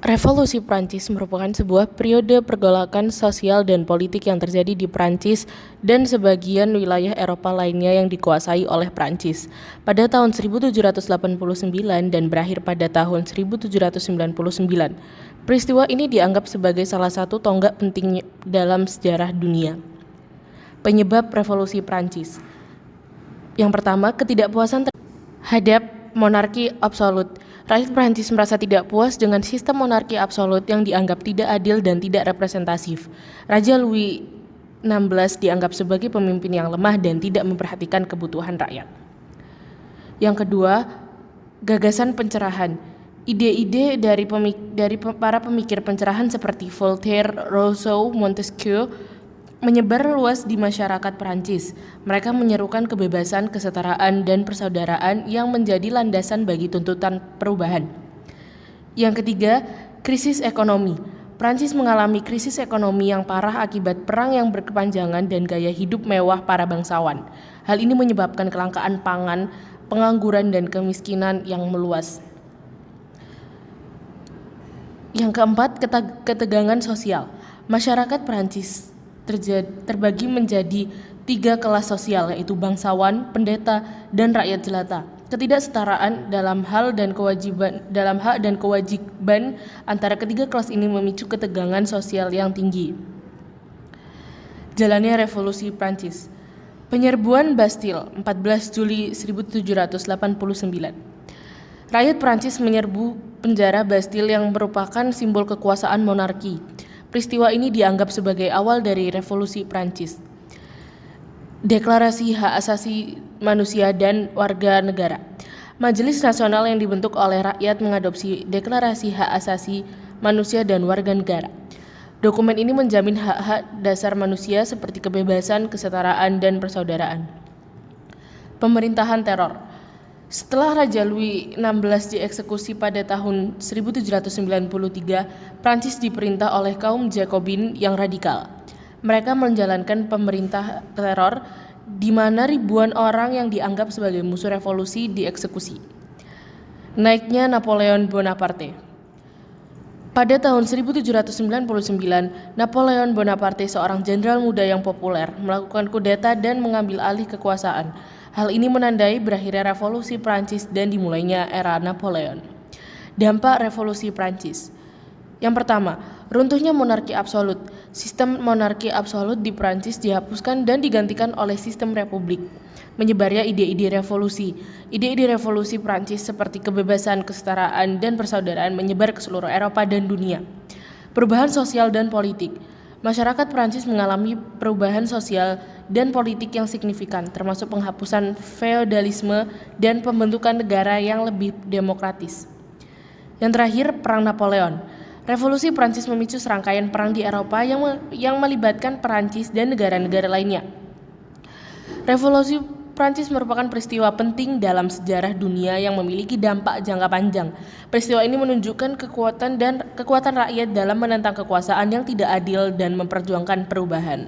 Revolusi Prancis merupakan sebuah periode pergolakan sosial dan politik yang terjadi di Prancis dan sebagian wilayah Eropa lainnya yang dikuasai oleh Prancis pada tahun 1789 dan berakhir pada tahun 1799. Peristiwa ini dianggap sebagai salah satu tonggak penting dalam sejarah dunia. Penyebab Revolusi Prancis. Yang pertama, ketidakpuasan terhadap monarki absolut. Rakyat Prancis merasa tidak puas dengan sistem monarki absolut yang dianggap tidak adil dan tidak representatif. Raja Louis XVI dianggap sebagai pemimpin yang lemah dan tidak memperhatikan kebutuhan rakyat. Yang kedua, gagasan pencerahan. Ide-ide dari para pemikir pencerahan seperti Voltaire, Rousseau, Montesquieu menyebar luas di masyarakat Prancis. Mereka menyerukan kebebasan, kesetaraan, dan persaudaraan yang menjadi landasan bagi tuntutan perubahan. Yang ketiga, krisis ekonomi. Prancis mengalami krisis ekonomi yang parah akibat perang yang berkepanjangan dan gaya hidup mewah para bangsawan. Hal ini menyebabkan kelangkaan pangan, pengangguran, dan kemiskinan yang meluas. Yang keempat, ketegangan sosial. Masyarakat Prancis terbagi menjadi 3 kelas sosial, yaitu bangsawan, pendeta, dan rakyat jelata. Ketidaksetaraan dalam hak dan kewajiban antara ketiga kelas ini memicu ketegangan sosial yang tinggi. Jalannya Revolusi Prancis. Penyerbuan Bastille 14 Juli 1789. Rakyat Prancis menyerbu penjara Bastille yang merupakan simbol kekuasaan monarki. Peristiwa ini dianggap sebagai awal dari Revolusi Prancis. Deklarasi Hak Asasi Manusia dan Warga Negara. Majelis Nasional yang dibentuk oleh rakyat mengadopsi Deklarasi Hak Asasi Manusia dan Warga Negara. Dokumen ini menjamin hak-hak dasar manusia seperti kebebasan, kesetaraan, dan persaudaraan. Pemerintahan teror. Setelah Raja Louis XVI dieksekusi pada tahun 1793, Prancis diperintah oleh kaum Jacobin yang radikal. Mereka menjalankan pemerintah teror di mana ribuan orang yang dianggap sebagai musuh revolusi dieksekusi. Naiknya Napoleon Bonaparte. Pada tahun 1799, Napoleon Bonaparte, seorang jenderal muda yang populer, melakukan kudeta dan mengambil alih kekuasaan. Hal ini menandai berakhirnya Revolusi Prancis dan dimulainya era Napoleon. Dampak Revolusi Prancis. Yang pertama, runtuhnya monarki absolut. Sistem monarki absolut di Prancis dihapuskan dan digantikan oleh sistem republik. Menyebarnya ide-ide revolusi. Ide-ide revolusi Prancis seperti kebebasan, kesetaraan, dan persaudaraan menyebar ke seluruh Eropa dan dunia. Perubahan sosial dan politik. Masyarakat Prancis mengalami perubahan sosial dan politik yang signifikan, termasuk penghapusan feodalisme dan pembentukan negara yang lebih demokratis. Yang terakhir, Perang Napoleon. Revolusi Prancis memicu serangkaian perang di Eropa yang melibatkan Prancis dan negara-negara lainnya. Revolusi Prancis merupakan peristiwa penting dalam sejarah dunia yang memiliki dampak jangka panjang. Peristiwa ini menunjukkan kekuatan rakyat dalam menentang kekuasaan yang tidak adil dan memperjuangkan perubahan.